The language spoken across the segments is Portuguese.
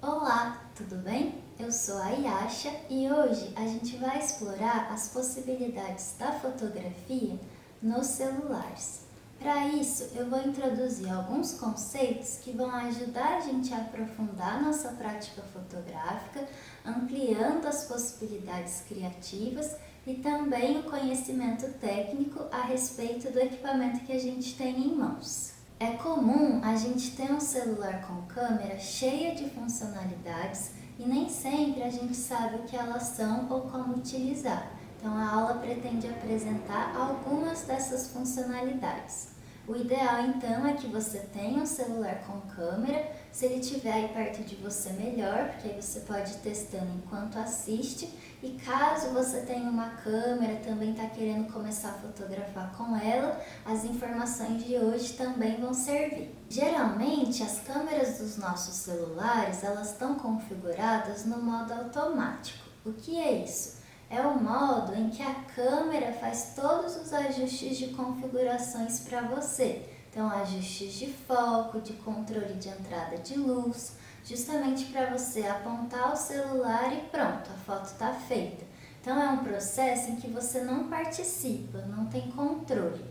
Olá, tudo bem? Eu sou a Yasha e hoje a gente vai explorar as possibilidades da fotografia nos celulares. Para isso, eu vou introduzir alguns conceitos que vão ajudar a gente a aprofundar nossa prática fotográfica, ampliando as possibilidades criativas e também o conhecimento técnico a respeito do equipamento que a gente tem em mãos. É comum a gente ter um celular com câmera cheia de funcionalidades e nem sempre a gente sabe o que elas são ou como utilizar. Então a aula pretende apresentar algumas dessas funcionalidades. O ideal então é que você tenha um celular com câmera, se ele estiver aí perto de você melhor, porque aí você pode ir testando enquanto assiste, e caso você tenha uma câmera, também está querendo começar a fotografar com ela, as informações de hoje também vão servir. Geralmente as câmeras dos nossos celulares, elas estão configuradas no modo automático. O que é isso? É o modo em que a câmera faz todos os ajustes de configurações para você. Então, ajustes de foco, de controle de entrada de luz, justamente para você apontar o celular e pronto, a foto está feita. Então, é um processo em que você não participa, não tem controle.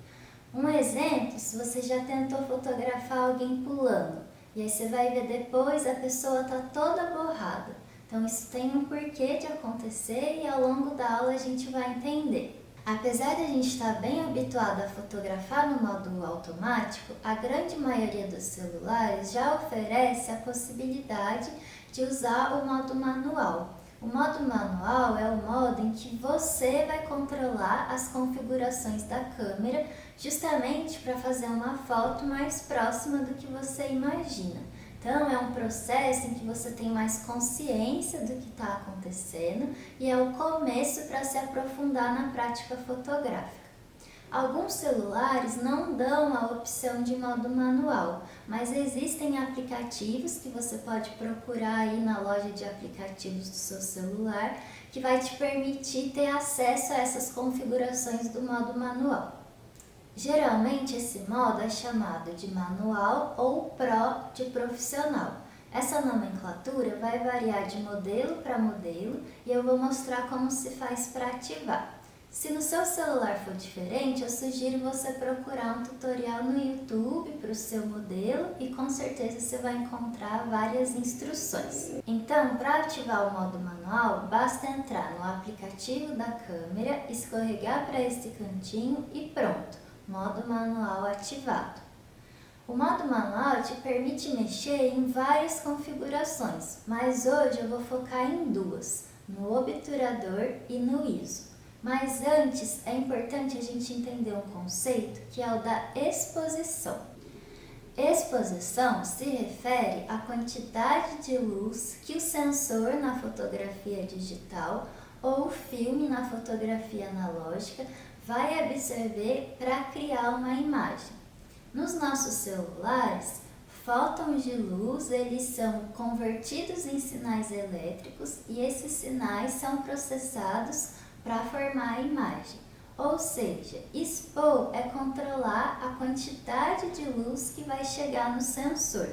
Um exemplo, se você já tentou fotografar alguém pulando, e aí você vai ver depois a pessoa está toda borrada. Então isso tem um porquê de acontecer e ao longo da aula a gente vai entender. Apesar de a gente estar bem habituado a fotografar no modo automático, a grande maioria dos celulares já oferece a possibilidade de usar o modo manual. O modo manual é o modo em que você vai controlar as configurações da câmera justamente para fazer uma foto mais próxima do que você imagina. Então, é um processo em que você tem mais consciência do que está acontecendo e é o começo para se aprofundar na prática fotográfica. Alguns celulares não dão a opção de modo manual, mas existem aplicativos que você pode procurar aí na loja de aplicativos do seu celular que vai te permitir ter acesso a essas configurações do modo manual. Geralmente esse modo é chamado de manual ou Pro de profissional. Essa nomenclatura vai variar de modelo para modelo e eu vou mostrar como se faz para ativar. Se no seu celular for diferente, eu sugiro você procurar um tutorial no YouTube para o seu modelo e com certeza você vai encontrar várias instruções. Então, para ativar o modo manual, basta entrar no aplicativo da câmera, escorregar para esse cantinho e pronto! Modo manual ativado. O modo manual te permite mexer em várias configurações, mas hoje eu vou focar em duas, no obturador e no ISO. Mas antes é importante a gente entender um conceito que é o da exposição. Exposição se refere à quantidade de luz que o sensor na fotografia digital ou o filme na fotografia analógica vai absorver para criar uma imagem. Nos nossos celulares, fótons de luz eles são convertidos em sinais elétricos e esses sinais são processados para formar a imagem. Ou seja, expor é controlar a quantidade de luz que vai chegar no sensor.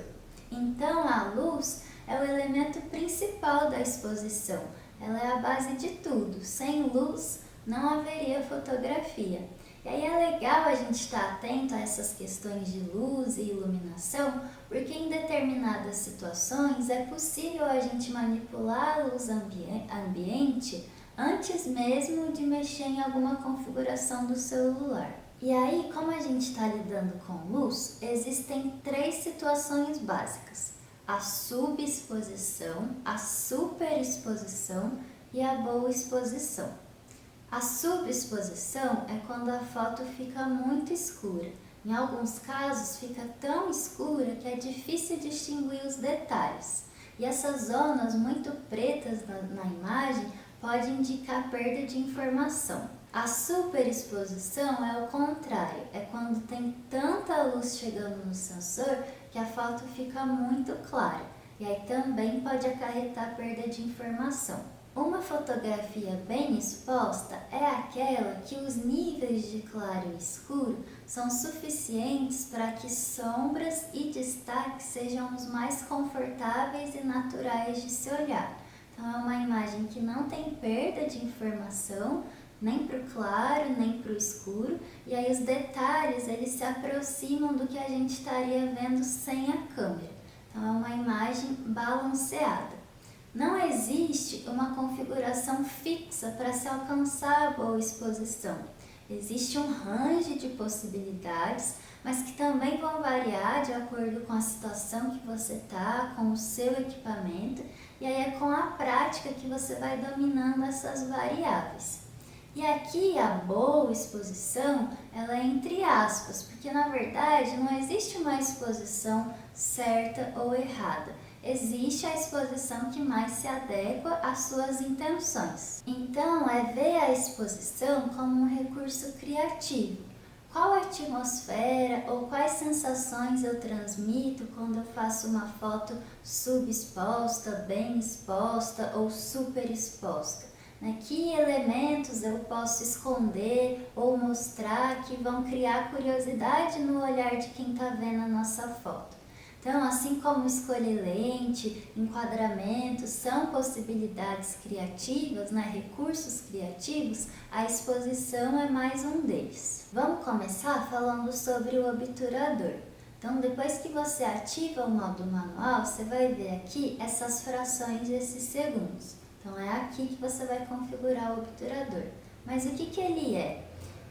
Então, a luz é o elemento principal da exposição. Ela é a base de tudo. Sem luz, não haveria fotografia. E aí é legal a gente estar atento a essas questões de luz e iluminação, porque em determinadas situações é possível a gente manipular a luz ambiente antes mesmo de mexer em alguma configuração do celular. E aí, como a gente está lidando com luz, existem três situações básicas: a subexposição, a superexposição e a boa exposição. A subexposição é quando a foto fica muito escura. Em alguns casos fica tão escura que é difícil distinguir os detalhes. E essas zonas muito pretas na imagem podem indicar perda de informação. A superexposição é o contrário, é quando tem tanta luz chegando no sensor que a foto fica muito clara. E aí também pode acarretar perda de informação. Uma fotografia bem exposta é aquela que os níveis de claro e escuro são suficientes para que sombras e destaques sejam os mais confortáveis e naturais de se olhar. Então é uma imagem que não tem perda de informação, nem para o claro, nem para o escuro, e aí os detalhes eles se aproximam do que a gente estaria vendo sem a câmera. Então é uma imagem balanceada. Não existe uma configuração fixa para se alcançar a boa exposição. Existe um range de possibilidades, mas que também vão variar de acordo com a situação que você está, com o seu equipamento, e aí é com a prática que você vai dominando essas variáveis. E aqui a boa exposição, ela é entre aspas, porque na verdade não existe uma exposição certa ou errada. Existe a exposição que mais se adequa às suas intenções. Então, é ver a exposição como um recurso criativo. Qual atmosfera ou quais sensações eu transmito quando eu faço uma foto subexposta, bem exposta ou super exposta? Que elementos eu posso esconder ou mostrar que vão criar curiosidade no olhar de quem está vendo a nossa foto? Então, assim como escolher lente, enquadramento, são possibilidades criativas, recursos criativos, a exposição é mais um deles. Vamos começar falando sobre o obturador. Então, depois que você ativa o modo manual, você vai ver aqui essas frações desses segundos. Então, é aqui que você vai configurar o obturador. Mas o que ele é?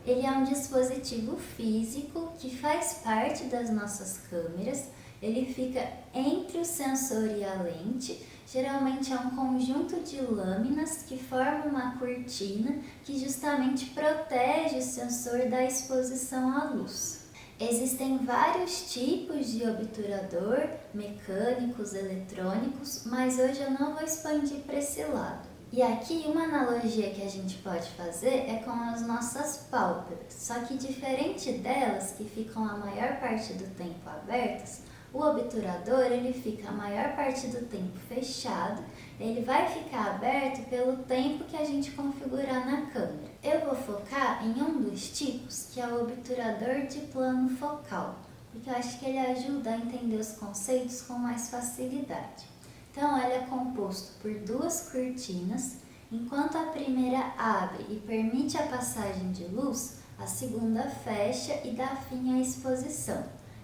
Ele é um dispositivo físico que faz parte das nossas câmeras. Ele fica entre o sensor e a lente. Geralmente é um conjunto de lâminas que formam uma cortina que justamente protege o sensor da exposição à luz. Existem vários tipos de obturador, mecânicos, eletrônicos, mas hoje eu não vou expandir para esse lado. E aqui uma analogia que a gente pode fazer é com as nossas pálpebras, só que diferente delas, que ficam a maior parte do tempo abertas, o obturador ele fica a maior parte do tempo fechado, ele vai ficar aberto pelo tempo que a gente configurar na câmera. Eu vou focar em um dos tipos, que é o obturador de plano focal, porque eu acho que ele ajuda a entender os conceitos com mais facilidade. Então, ele é composto por duas cortinas. Enquanto a primeira abre e permite a passagem de luz, a segunda fecha e dá fim à exposição.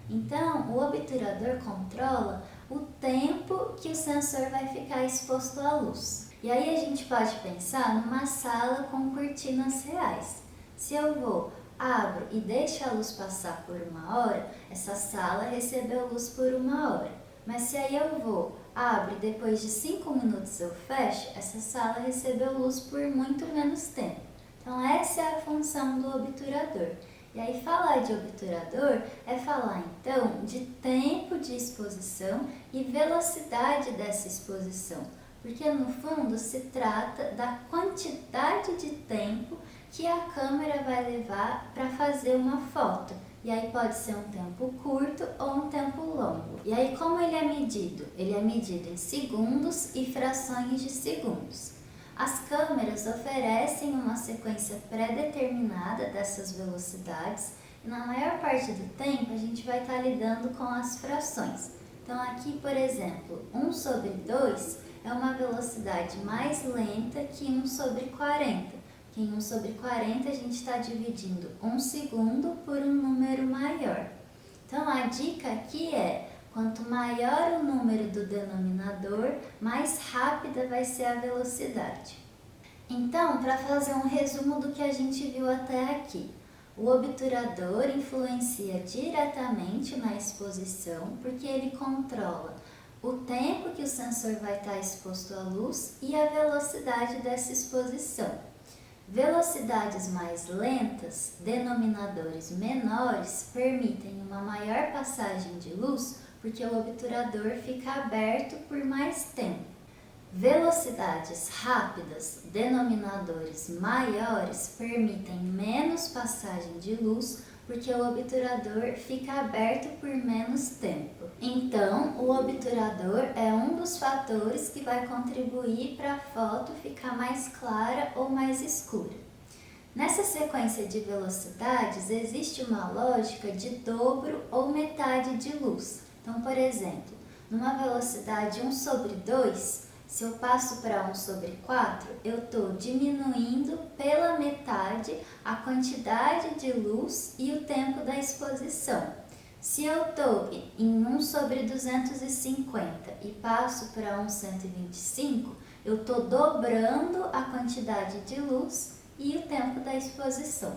Então, o obturador controla o tempo que o sensor vai ficar exposto à luz. E aí a gente pode pensar numa sala com cortinas reais. Se eu abro e deixo a luz passar por 1 hora, essa sala recebeu luz por 1 hora. Mas se aí eu abro e depois de 5 minutos eu fecho, essa sala recebeu luz por muito menos tempo. Então essa é a função do obturador. E aí falar de obturador é falar então de tempo de exposição e velocidade dessa exposição, porque no fundo se trata da quantidade de tempo que a câmera vai levar para fazer uma foto. E aí pode ser um tempo curto ou um tempo longo. E aí como ele é medido? Ele é medido em segundos e frações de segundos. As câmeras oferecem uma sequência pré-determinada dessas velocidades e na maior parte do tempo a gente vai estar lidando com as frações. Então aqui, por exemplo, 1/2 é uma velocidade mais lenta que 1/40. Que em 1/40 a gente está dividindo 1 segundo por um número maior. Então a dica aqui é: quanto maior o número do denominador, mais rápida vai ser a velocidade. Então, para fazer um resumo do que a gente viu até aqui, o obturador influencia diretamente na exposição, porque ele controla o tempo que o sensor vai estar exposto à luz e a velocidade dessa exposição. Velocidades mais lentas, denominadores menores, permitem uma maior passagem de luz, porque o obturador fica aberto por mais tempo. Velocidades rápidas, denominadores maiores, permitem menos passagem de luz, porque o obturador fica aberto por menos tempo. Então, o obturador é um dos fatores que vai contribuir para a foto ficar mais clara ou mais escura. Nessa sequência de velocidades, existe uma lógica de dobro ou metade de luz. Então, por exemplo, numa velocidade 1 sobre 2, se eu passo para 1 sobre 4, eu estou diminuindo pela metade a quantidade de luz e o tempo da exposição. Se eu estou em 1 sobre 250 e passo para 1 125, eu estou dobrando a quantidade de luz e o tempo da exposição.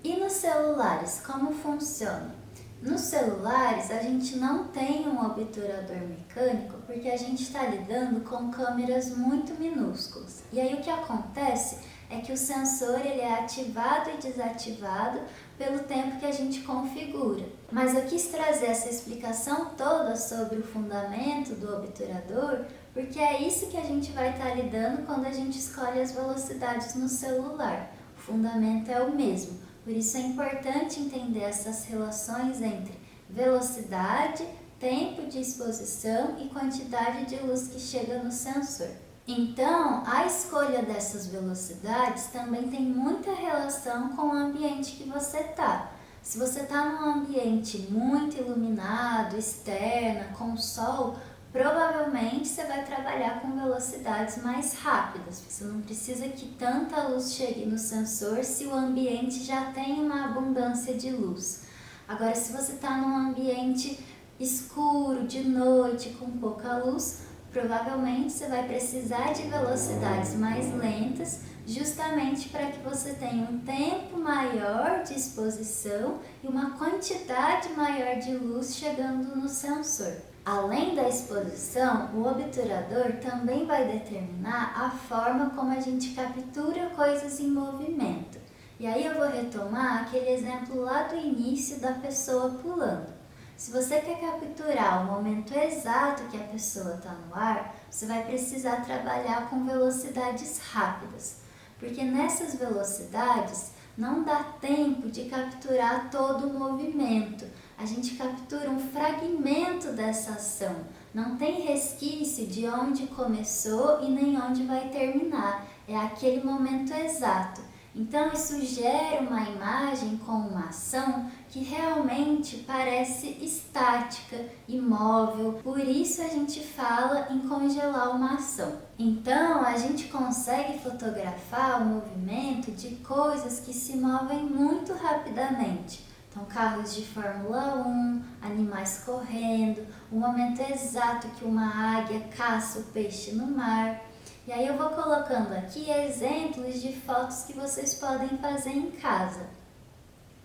E nos celulares, como funciona? Nos celulares, a gente não tem um obturador mecânico porque a gente está lidando com câmeras muito minúsculas. E aí o que acontece é que o sensor ele é ativado e desativado pelo tempo que a gente configura. Mas eu quis trazer essa explicação toda sobre o fundamento do obturador porque é isso que a gente vai estar lidando quando a gente escolhe as velocidades no celular. O fundamento é o mesmo. Por isso é importante entender essas relações entre velocidade, tempo de exposição e quantidade de luz que chega no sensor. Então, a escolha dessas velocidades também tem muita relação com o ambiente que você está. Se você está num ambiente muito iluminado, externa, com sol, provavelmente você vai trabalhar com velocidades mais rápidas. Você não precisa que tanta luz chegue no sensor se o ambiente já tem uma abundância de luz. Agora, se você está num ambiente escuro, de noite, com pouca luz, provavelmente você vai precisar de velocidades mais lentas, justamente para que você tenha um tempo maior de exposição e uma quantidade maior de luz chegando no sensor. Além da exposição, o obturador também vai determinar a forma como a gente captura coisas em movimento. E aí eu vou retomar aquele exemplo lá do início da pessoa pulando. Se você quer capturar o momento exato que a pessoa está no ar, você vai precisar trabalhar com velocidades rápidas, porque nessas velocidades não dá tempo de capturar todo o movimento. A gente captura um fragmento dessa ação, não tem resquício de onde começou e nem onde vai terminar, é aquele momento exato. Então isso gera uma imagem com uma ação que realmente parece estática, imóvel, por isso a gente fala em congelar uma ação. Então a gente consegue fotografar o movimento de coisas que se movem muito rapidamente. Então, carros de Fórmula 1, animais correndo, o momento exato que uma águia caça o peixe no mar. E aí eu vou colocando aqui exemplos de fotos que vocês podem fazer em casa.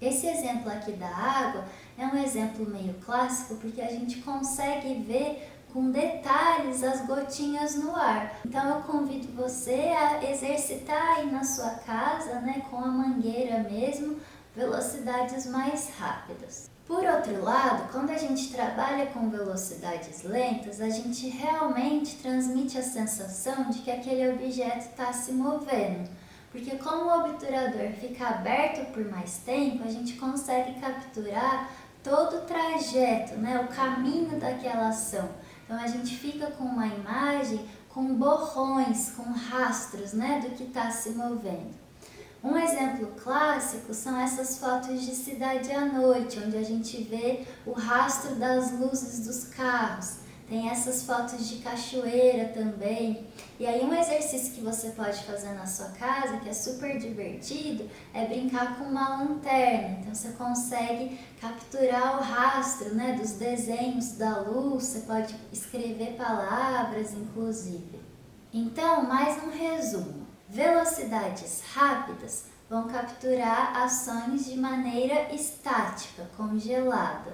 Esse exemplo aqui da água é um exemplo meio clássico porque a gente consegue ver com detalhes as gotinhas no ar. Então eu convido você a exercitar aí na sua casa, com a mangueira mesmo, velocidades mais rápidas. Por outro lado, quando a gente trabalha com velocidades lentas, a gente realmente transmite a sensação de que aquele objeto está se movendo. Porque como o obturador fica aberto por mais tempo, a gente consegue capturar todo o trajeto, o caminho daquela ação. Então a gente fica com uma imagem com borrões, com rastros do que está se movendo. Um exemplo clássico são essas fotos de cidade à noite, onde a gente vê o rastro das luzes dos carros. Tem essas fotos de cachoeira também. E aí um exercício que você pode fazer na sua casa, que é super divertido, é brincar com uma lanterna. Então você consegue capturar o rastro dos desenhos da luz, você pode escrever palavras inclusive. Então, mais um resumo. Velocidades rápidas vão capturar ações de maneira estática, congelada.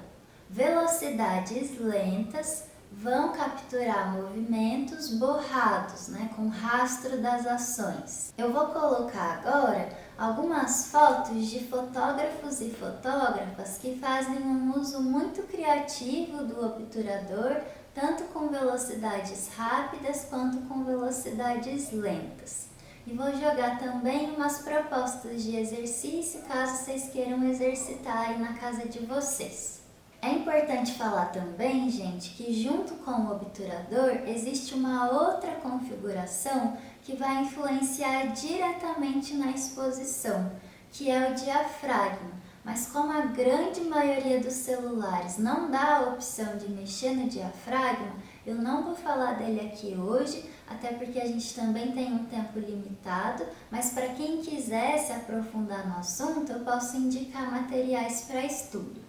Velocidades lentas vão capturar movimentos borrados, com rastro das ações. Eu vou colocar agora algumas fotos de fotógrafos e fotógrafas que fazem um uso muito criativo do obturador, tanto com velocidades rápidas quanto com velocidades lentas. E vou jogar também umas propostas de exercício, caso vocês queiram exercitar aí na casa de vocês. É importante falar também, gente, que junto com o obturador existe uma outra configuração que vai influenciar diretamente na exposição, que é o diafragma. Mas como a grande maioria dos celulares não dá a opção de mexer no diafragma, eu não vou falar dele aqui hoje, até porque a gente também tem um tempo limitado, mas para quem quiser se aprofundar no assunto, eu posso indicar materiais para estudo.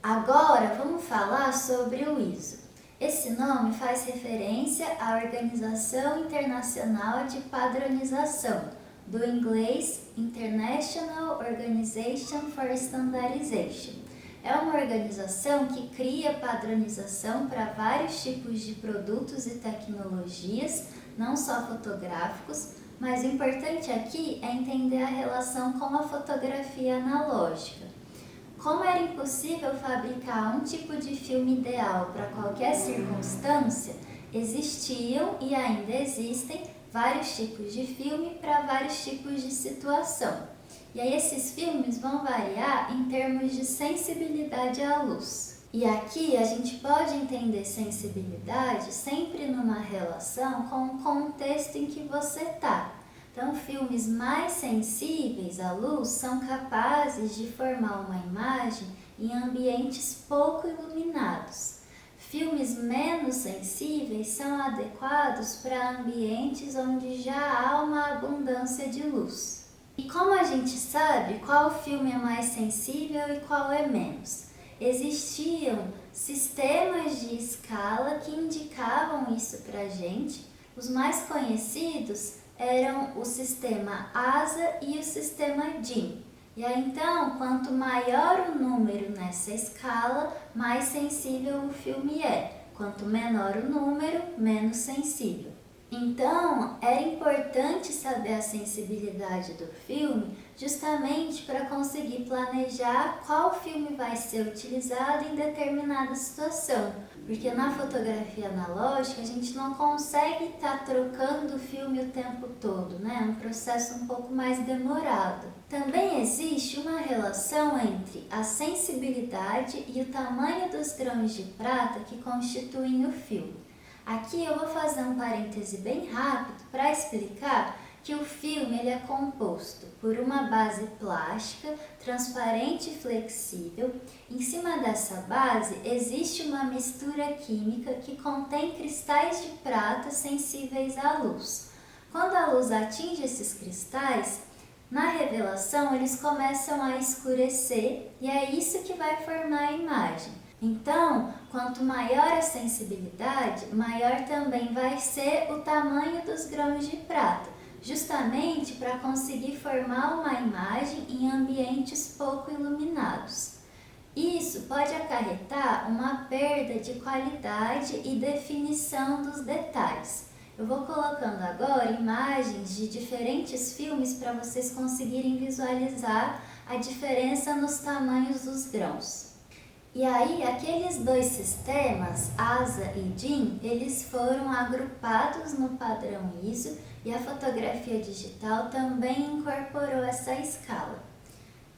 Agora vamos falar sobre o ISO. Esse nome faz referência à Organização Internacional de Padronização, do inglês International Organization for Standardization. É uma organização que cria padronização para vários tipos de produtos e tecnologias, não só fotográficos, mas o importante aqui é entender a relação com a fotografia analógica. Como era impossível fabricar um tipo de filme ideal para qualquer circunstância, existiam e ainda existem vários tipos de filme para vários tipos de situação. E aí esses filmes vão variar em termos de sensibilidade à luz. E aqui a gente pode entender sensibilidade sempre numa relação com o contexto em que você está. Então, filmes mais sensíveis à luz são capazes de formar uma imagem em ambientes pouco iluminados. Filmes menos sensíveis são adequados para ambientes onde já há uma abundância de luz. E como a gente sabe qual filme é mais sensível e qual é menos? Existiam sistemas de escala que indicavam isso para a gente. Os mais conhecidos eram o sistema ASA e o sistema DIN. E aí então, quanto maior o número nessa escala, mais sensível o filme é. Quanto menor o número, menos sensível. Então, era importante saber a sensibilidade do filme justamente para conseguir planejar qual filme vai ser utilizado em determinada situação. Porque na fotografia analógica a gente não consegue estar trocando o filme o tempo todo, né? É um processo um pouco mais demorado. Também existe uma relação entre a sensibilidade e o tamanho dos grãos de prata que constituem o filme. Aqui eu vou fazer um parêntese bem rápido para explicar que o filme ele é composto por uma base plástica, transparente e flexível. Em cima dessa base existe uma mistura química que contém cristais de prata sensíveis à luz. Quando a luz atinge esses cristais, na revelação eles começam a escurecer e é isso que vai formar a imagem. Então, quanto maior a sensibilidade, maior também vai ser o tamanho dos grãos de prata, justamente para conseguir formar uma imagem em ambientes pouco iluminados. Isso pode acarretar uma perda de qualidade e definição dos detalhes. Eu vou colocando agora imagens de diferentes filmes para vocês conseguirem visualizar a diferença nos tamanhos dos grãos. E aí, aqueles dois sistemas, ASA e DIN, eles foram agrupados no padrão ISO e a fotografia digital também incorporou essa escala.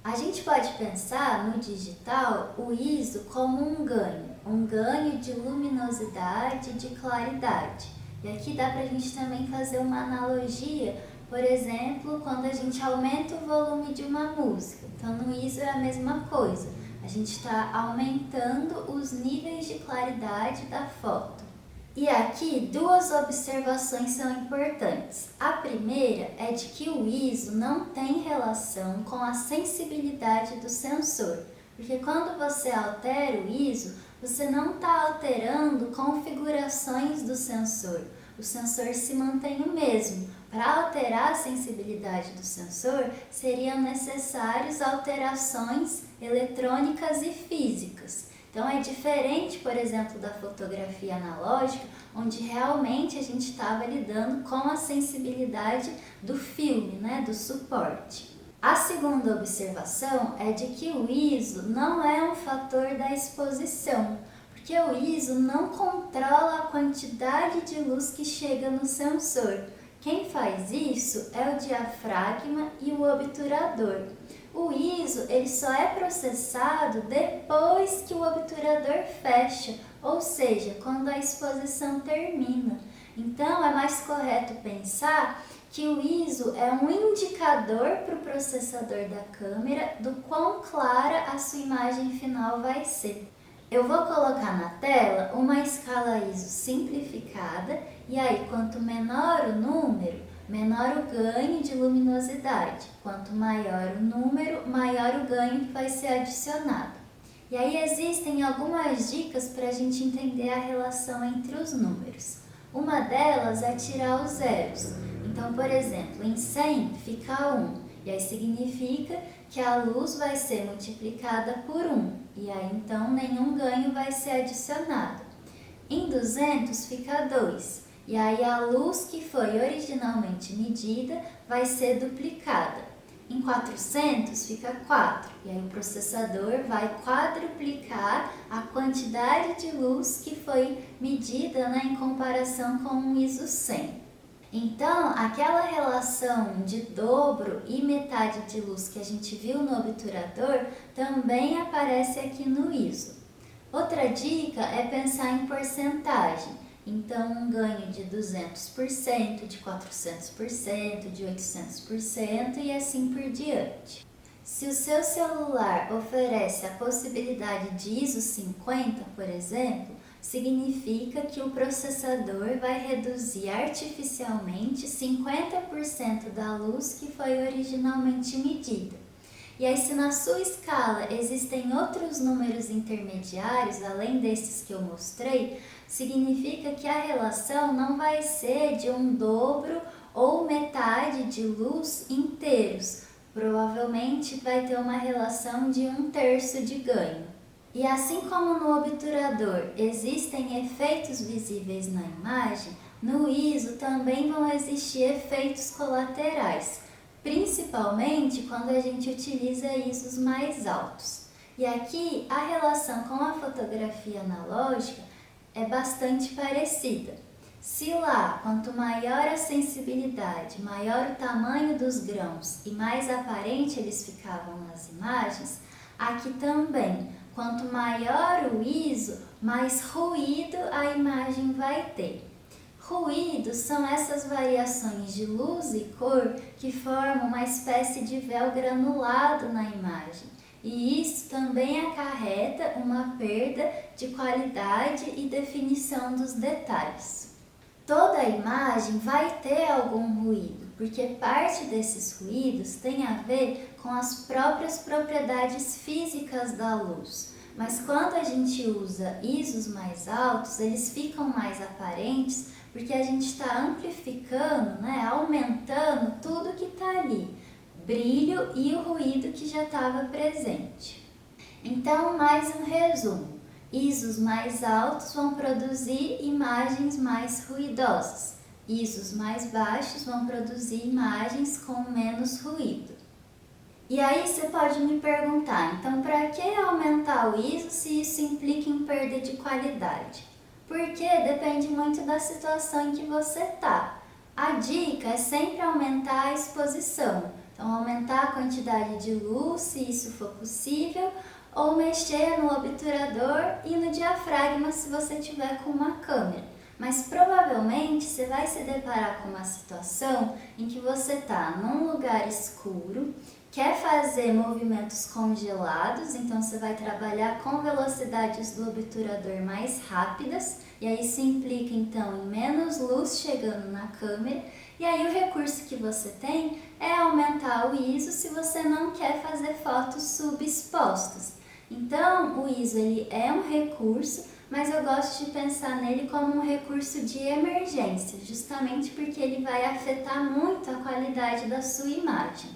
A gente pode pensar no digital o ISO como um ganho de luminosidade, de claridade. E aqui dá para a gente também fazer uma analogia, por exemplo, quando a gente aumenta o volume de uma música. Então, no ISO é a mesma coisa. A gente está aumentando os níveis de claridade da foto. E aqui duas observações são importantes. A primeira é de que o ISO não tem relação com a sensibilidade do sensor, porque quando você altera o ISO, você não está alterando configurações do sensor. O sensor se mantém o mesmo. Para alterar a sensibilidade do sensor, seriam necessárias alterações eletrônicas e físicas. Então é diferente, por exemplo, da fotografia analógica, onde realmente a gente estava lidando com a sensibilidade do filme, né, do suporte. A segunda observação é de que o ISO não é um fator da exposição, porque o ISO não controla a quantidade de luz que chega no sensor. Quem faz isso é o diafragma e o obturador. O ISO ele só é processado depois que o obturador fecha, ou seja, quando a exposição termina. Então é mais correto pensar que o ISO é um indicador para o processador da câmera do quão clara a sua imagem final vai ser. Eu vou colocar na tela uma escala ISO simplificada e aí quanto menor o número, menor o ganho de luminosidade. Quanto maior o número, maior o ganho que vai ser adicionado. E aí existem algumas dicas para a gente entender a relação entre os números. Uma delas é tirar os zeros. Então, por exemplo, em 100 fica 1, e aí significa que a luz vai ser multiplicada por 1, e aí então nenhum ganho vai ser adicionado. Em 200 fica 2, e aí a luz que foi originalmente medida vai ser duplicada. Em 400 fica 4, e aí o processador vai quadruplicar a quantidade de luz que foi medida, né, em comparação com um ISO 100. Então, aquela relação de dobro e metade de luz que a gente viu no obturador também aparece aqui no ISO. Outra dica é pensar em porcentagem. Então, um ganho de 200%, de 400%, de 800% e assim por diante. Se o seu celular oferece a possibilidade de ISO 50, por exemplo, significa que o processador vai reduzir artificialmente 50% da luz que foi originalmente medida. E aí, se na sua escala existem outros números intermediários, além desses que eu mostrei, significa que a relação não vai ser de um dobro ou metade de luz inteiros. Provavelmente vai ter uma relação de 1/3 de ganho. E assim como no obturador existem efeitos visíveis na imagem, no ISO também vão existir efeitos colaterais, principalmente quando a gente utiliza ISOs mais altos. E aqui a relação com a fotografia analógica é bastante parecida. Se lá, quanto maior a sensibilidade, maior o tamanho dos grãos e mais aparente eles ficavam nas imagens, aqui também, quanto maior o ISO, mais ruído a imagem vai ter. Ruídos são essas variações de luz e cor que formam uma espécie de véu granulado na imagem. E isso também acarreta uma perda de qualidade e definição dos detalhes. Toda a imagem vai ter algum ruído, porque parte desses ruídos tem a ver com as próprias propriedades físicas da luz. Mas quando a gente usa ISOs mais altos, eles ficam mais aparentes porque a gente está amplificando, né, aumentando tudo que está ali, brilho e o ruído que já estava presente. Então, mais um resumo. ISOs mais altos vão produzir imagens mais ruidosas. ISOs mais baixos vão produzir imagens com menos ruído. E aí você pode me perguntar, então para que aumentar o ISO se isso implica em perda de qualidade? Porque depende muito da situação em que você está. A dica é sempre aumentar a exposição, então aumentar a quantidade de luz se isso for possível, ou mexer no obturador e no diafragma se você tiver com uma câmera. Mas provavelmente você vai se deparar com uma situação em que você está num lugar escuro, quer fazer movimentos congelados, então você vai trabalhar com velocidades do obturador mais rápidas, e aí isso implica então em menos luz chegando na câmera, e aí o recurso que você tem é aumentar o ISO se você não quer fazer fotos subexpostas. Então o ISO ele é um recurso, mas eu gosto de pensar nele como um recurso de emergência, justamente porque ele vai afetar muito a qualidade da sua imagem.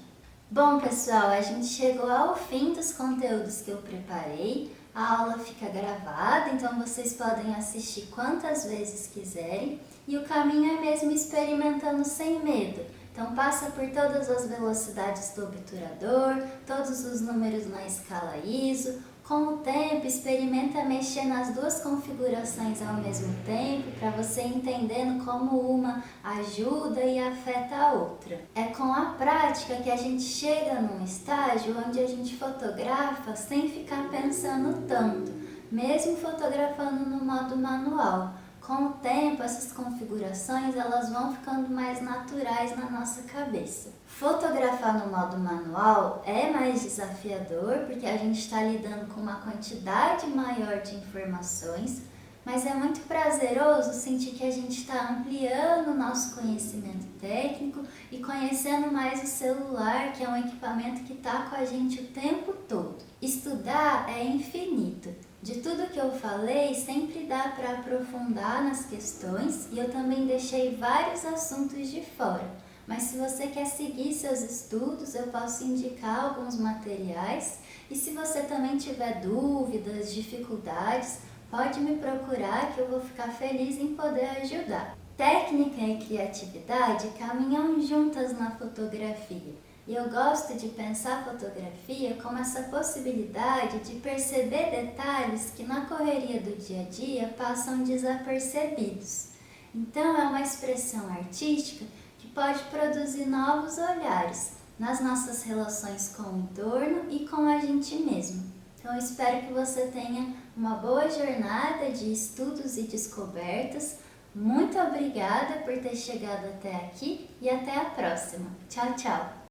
Bom, pessoal, a gente chegou ao fim dos conteúdos que eu preparei. A aula fica gravada, então vocês podem assistir quantas vezes quiserem. E o caminho é mesmo experimentando sem medo. Então passa por todas as velocidades do obturador, todos os números na escala ISO. Com o tempo, experimenta mexer nas duas configurações ao mesmo tempo, para você entendendo como uma ajuda e afeta a outra. É com a prática que a gente chega num estágio onde a gente fotografa sem ficar pensando tanto, mesmo fotografando no modo manual. com o tempo, essas configurações elas vão ficando mais naturais na nossa cabeça. Fotografar no modo manual é mais desafiador porque a gente está lidando com uma quantidade maior de informações, mas é muito prazeroso sentir que a gente está ampliando o nosso conhecimento técnico e conhecendo mais o celular, que é um equipamento que está com a gente o tempo todo. Estudar é infinito. De tudo que eu falei, sempre dá para aprofundar nas questões e eu também deixei vários assuntos de fora. Mas se você quer seguir seus estudos, eu posso indicar alguns materiais e se você também tiver dúvidas, dificuldades, pode me procurar que eu vou ficar feliz em poder ajudar. Técnica e criatividade caminham juntas na fotografia. E eu gosto de pensar a fotografia como essa possibilidade de perceber detalhes que na correria do dia a dia passam desapercebidos. Então é uma expressão artística que pode produzir novos olhares nas nossas relações com o entorno e com a gente mesmo. Então eu espero que você tenha uma boa jornada de estudos e descobertas. Muito obrigada por ter chegado até aqui e até a próxima. Tchau, tchau!